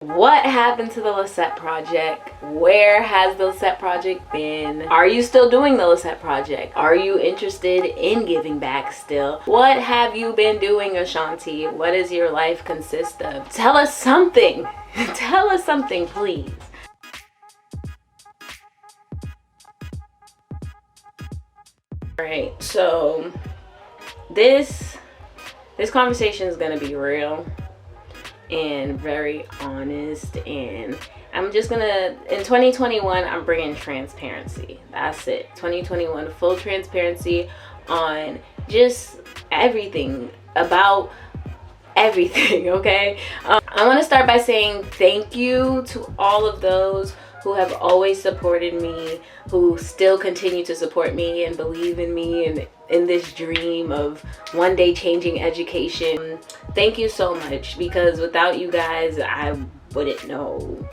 What happened to the Lacet Project? Where has the Lacet Project been? Are you still doing the Lacet Project? Are you interested in giving back still? What have you been doing, Ashanti? What does your life consist of? Tell us something. Tell us something, please. Alright, so this conversation is gonna be real and very honest, and I'm just gonna, in 2021, I'm bringing transparency. That's it. 2021, full transparency on just everything, about everything, okay? I want to start by saying thank you to all of those who have always supported me, who still continue to support me and believe in me and in this dream of one day changing education. Thank you so much, because without you guys, I wouldn't know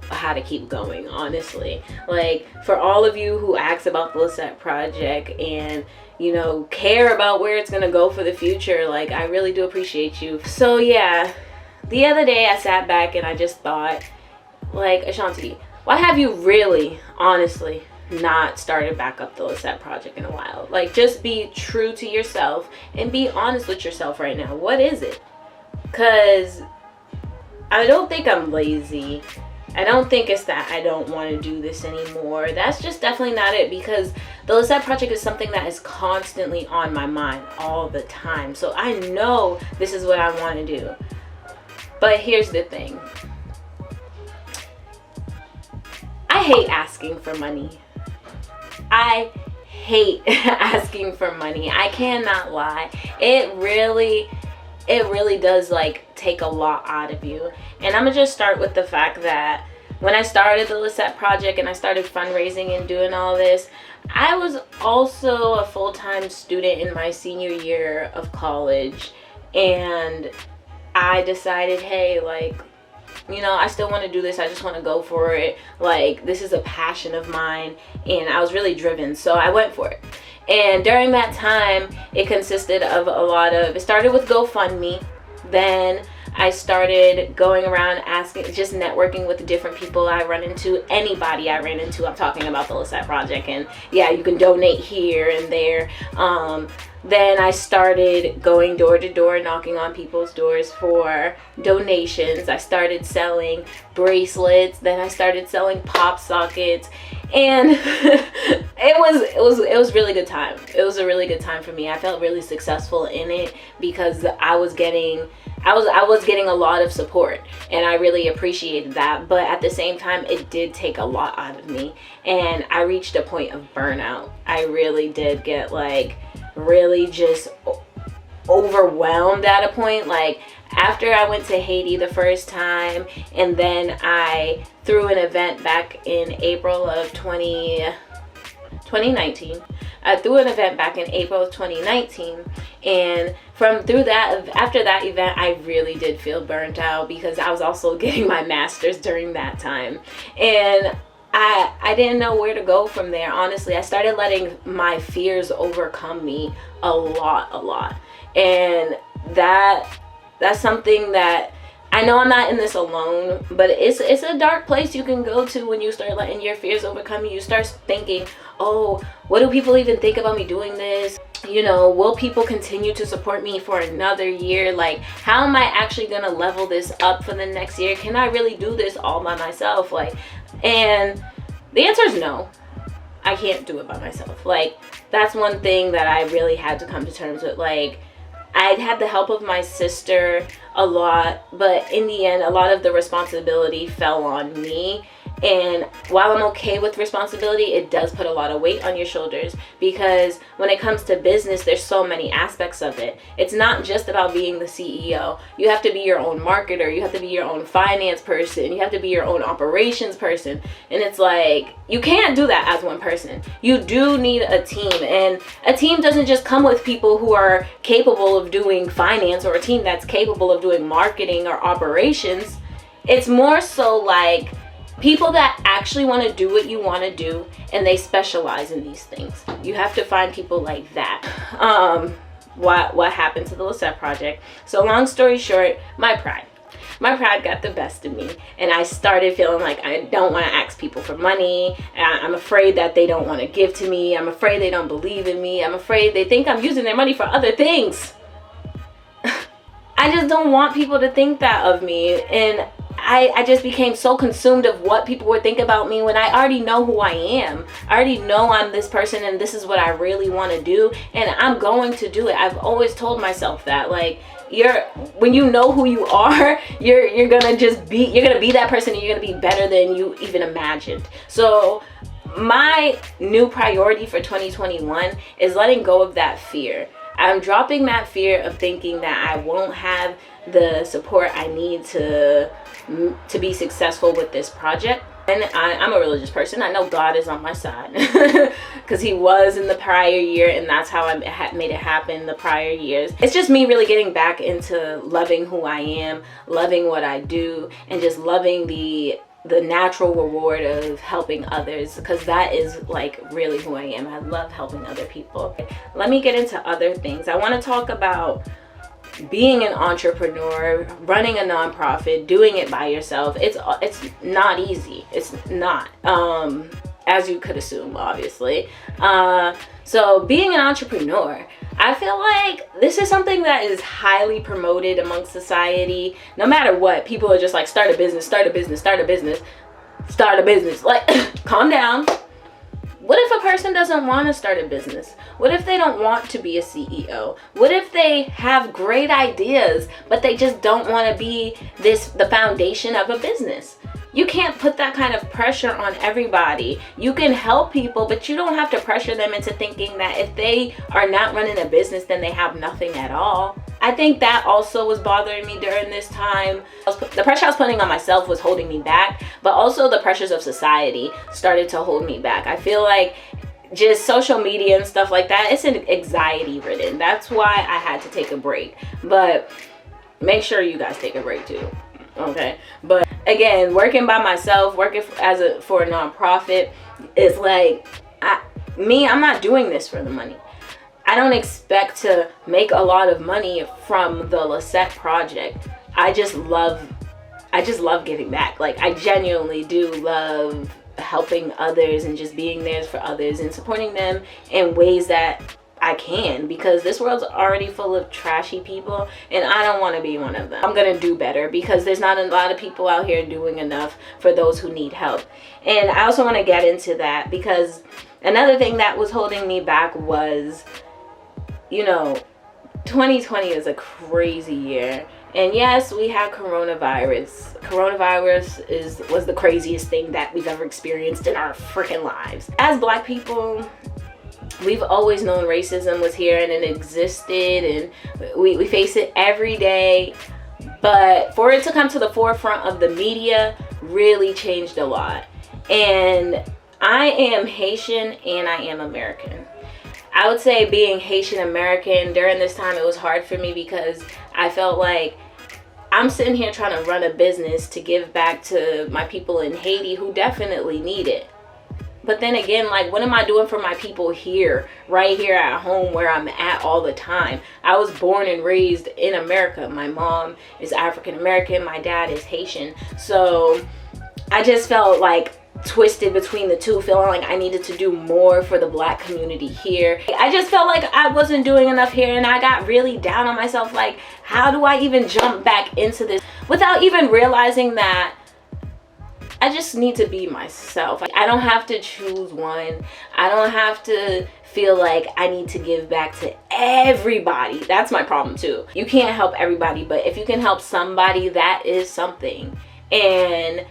how to keep going, honestly. Like, for all of you who ask about the Lacet Project and, you know, care about where it's gonna go for the future, like, I really do appreciate you. So yeah, the other day I sat back and I just thought, like, Ashanti, why have you really, honestly, not started back up the Lacet Project in a while? Like, just be true to yourself and be honest with yourself right now. What is it? Because I don't think I'm lazy. I don't think it's that I don't want to do this anymore. That's just definitely not it, because the Lacet Project is something that is constantly on my mind all the time. So I know this is what I want to do. But here's the thing. I hate asking for money. I hate asking for money. I cannot lie. It really does, like, take a lot out of you. And I'm gonna just start with the fact that when I started the Lacet Project and I started fundraising and doing all this, I was also a full-time student in my senior year of college, and I decided, hey, like, you know, I still want to do this. I just want to go for it. Like, this is a passion of mine, and I was really driven, so I went for it. And during that time, it consisted of it started with GoFundMe. Then I started going around asking, just networking with the different people I run into, anybody I ran into. I'm talking about the Lacet Project, and yeah, you can donate here and there. Then I started going door to door, knocking on people's doors for donations. I started selling bracelets. Then I started selling pop sockets, and it was really good time. It was a really good time for me. I felt really successful in it because I was getting a lot of support, and I really appreciated that. But at the same time, it did take a lot out of me, and I reached a point of burnout. I really did get, like, really just overwhelmed at a point. Like, after I went to Haiti the first time, and then I threw an event back in April of 2019. I threw an event back in April of 2019, and after that event, I really did feel burnt out, because I was also getting my master's during that time, and I didn't know where to go from there. Honestly, I started letting my fears overcome me a lot, and that's something that I know I'm not in this alone, but it's a dark place you can go to when you start letting your fears overcome you. You start thinking, oh, what do people even think about me doing this? You know, will people continue to support me for another year? Like, how am I actually gonna level this up for the next year? Can I really do this all by myself? Like, and the answer is no. I can't do it by myself. Like, that's one thing that I really had to come to terms with. Like, I'd had the help of my sister a lot, but in the end, a lot of the responsibility fell on me. And while I'm okay with responsibility, it does put a lot of weight on your shoulders, because when it comes to business, there's so many aspects of it. It's not just about being the CEO. You have to be your own marketer. You have to be your own finance person. You have to be your own operations person. And it's like, you can't do that as one person. You do need a team. And a team doesn't just come with people who are capable of doing finance, or a team that's capable of doing marketing or operations. It's more so like people that actually want to do what you want to do, and they specialize in these things. You have to find people like that. What happened to the Lacet Project? So long story short, my pride. my pride got the best of me, and I started feeling like I don't want to ask people for money. I'm afraid that they don't want to give to me. I'm afraid they don't believe in me. I'm afraid they think I'm using their money for other things. I just don't want people to think that of me, and I just became so consumed of what people would think about me when I already know who I am. I already know I'm this person and this is what I really want to do, and I'm going to do it. I've always told myself that, like, when you know who you are, you're gonna be that person, and you're gonna be better than you even imagined. So my new priority for 2021 is letting go of that fear. I'm dropping that fear of thinking that I won't have the support I need to be successful with this project. And I'm a religious person. I know God is on my side because he was in the prior year, and that's how I made it happen the prior years. It's just me really getting back into loving who I am, loving what I do, and just loving the natural reward of helping others, because that is like really who I am. I love helping other people. Let me get into other things. I want to talk about being an entrepreneur, running a nonprofit, doing it by yourself. It's not easy. It's not, as you could assume, obviously. So being an entrepreneur, I feel like this is something that is highly promoted amongst society. No matter what, people are just like, start a business, start a business, start a business, start a business. Like, calm down. What if a person doesn't want to start a business? What if they don't want to be a CEO? What if they have great ideas, but they just don't want to be the foundation of a business? You can't put that kind of pressure on everybody. You can help people, but you don't have to pressure them into thinking that if they are not running a business, then they have nothing at all. I think that also was bothering me during this time. The pressure I was putting on myself was holding me back, but also the pressures of society started to hold me back. I feel like just social media and stuff like that, it's anxiety ridden. That's why I had to take a break. But make sure you guys take a break too. Okay, but again, working by myself, working for a nonprofit is like, I'm not doing this for the money. I don't expect to make a lot of money from the Lacet Project. I just love giving back. Like, I genuinely do love helping others and just being there for others and supporting them in ways that I can, because this world's already full of trashy people, and I don't want to be one of them. I'm gonna do better, because there's not a lot of people out here doing enough for those who need help. And I also want to get into that, because another thing that was holding me back was, 2020 is a crazy year. And yes, we had coronavirus. Coronavirus was the craziest thing that we've ever experienced in our freaking lives. As Black people, we've always known racism was here and it existed, and we face it every day. But for it to come to the forefront of the media really changed a lot. And I am Haitian and I am American. I would say being Haitian American during this time, it was hard for me, because I felt like I'm sitting here trying to run a business to give back to my people in Haiti who definitely need it. But then again, like, what am I doing for my people here, right here at home where I'm at all the time? I was born and raised in America. My mom is African American, my dad is Haitian. So I just felt like twisted between the two, feeling like I needed to do more for the Black community here. I just felt like I wasn't doing enough here, and I got really down on myself, like, how do I even jump back into this without even realizing that I just need to be myself. I don't have to choose one. I don't have to feel like I need to give back to everybody. That's my problem too. You can't help everybody, but if you can help somebody, that is something. And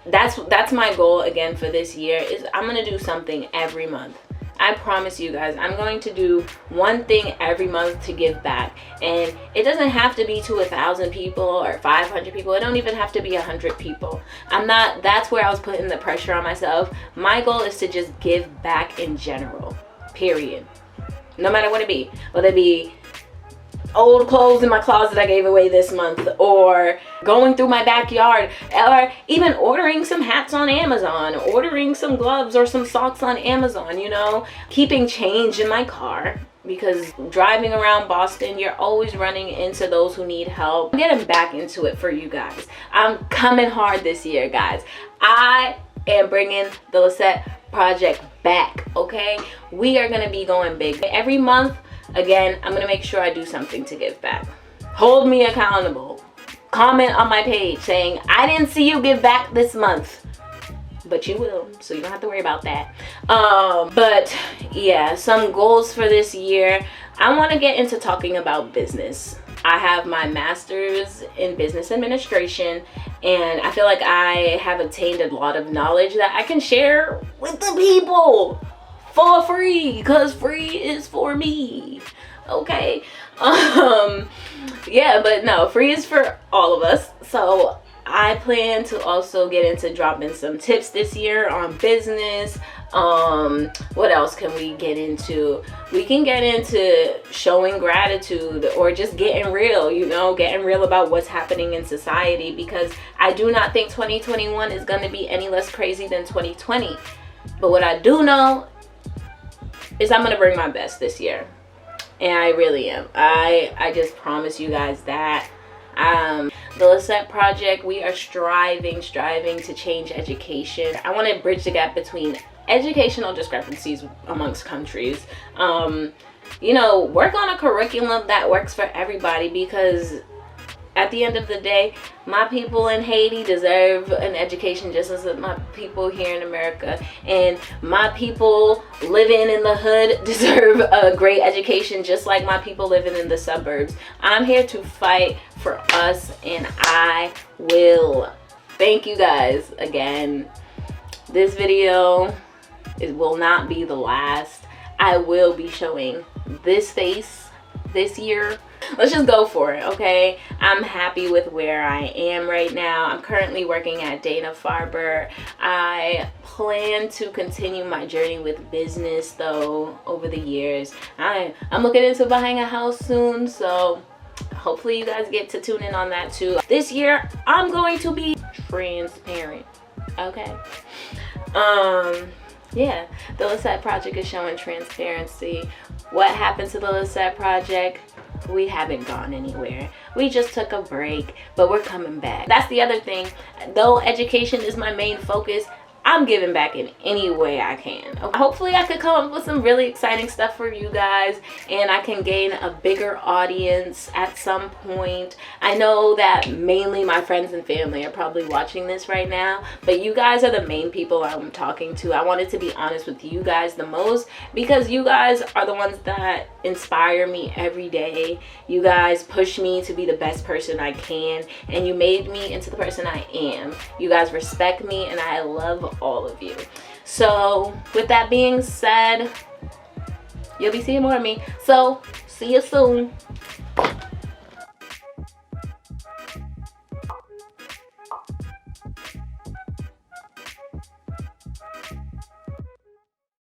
that's my goal again for this year, is I'm gonna do something every month. I promise you guys, I'm going to do one thing every month to give back. And it doesn't have to be to 1,000 people or 500 people. It don't even have to be 100 people. That's where I was putting the pressure on myself. My goal is to just give back in general, period. No matter what it be, whether it be old clothes in my closet I gave away this month, or going through my backyard, or even ordering some hats on Amazon, ordering some gloves or some socks on Amazon, keeping change in my car, because driving around Boston, you're always running into those who need help. I'm getting back into it for you guys. I'm coming hard this year, guys. I am bringing the Lacet Project back, okay? We are gonna be going big. Every month, again, I'm gonna make sure I do something to give back. Hold me accountable. Comment on my page saying, I didn't see you give back this month. But you will, so you don't have to worry about that. But yeah, some goals for this year. I want to get into talking about business. I have my master's in business administration, and I feel like I have obtained a lot of knowledge that I can share with the people for free, because free is for me. Okay. Yeah, but no, free is for all of us. So I plan to also get into dropping some tips this year on business. What else can we get into? We can get into showing gratitude, or just getting real, you know, getting real about what's happening in society, because I do not think 2021 is going to be any less crazy than 2020. But what I do know is I'm going to bring my best this year. And I really am. I just promise you guys that. The Lacet Project, we are striving to change education. I want to bridge the gap between educational discrepancies amongst countries. You know, work on a curriculum that works for everybody, because at the end of the day, my people in Haiti deserve an education just as my people here in America, and my people living in the hood deserve a great education just like my people living in the suburbs. I'm here to fight for us, and I will. Thank you guys again. This video, it will not be the last. I will be showing this face this year. Let's just go for it, okay? I'm happy with where I am right now. I'm currently working at Dana-Farber. I plan to continue my journey with business, though, over the years. I'm looking into buying a house soon, so hopefully you guys get to tune in on that too. This year, I'm going to be transparent, okay? Yeah, the Lacet Project is showing transparency. What happened to the Lacet Project? We haven't gone anywhere. We just took a break, but we're coming back. That's the other thing. Though education is my main focus, I'm giving back in any way I can. Hopefully I could come up with some really exciting stuff for you guys, and I can gain a bigger audience at some point. I know that mainly my friends and family are probably watching this right now, but you guys are the main people I'm talking to. I wanted to be honest with you guys the most, because you guys are the ones that inspire me every day. You guys push me to be the best person I can, and you made me into the person I am. You guys respect me, and I love all of you. So with that being said, you'll be seeing more of me. So see you soon.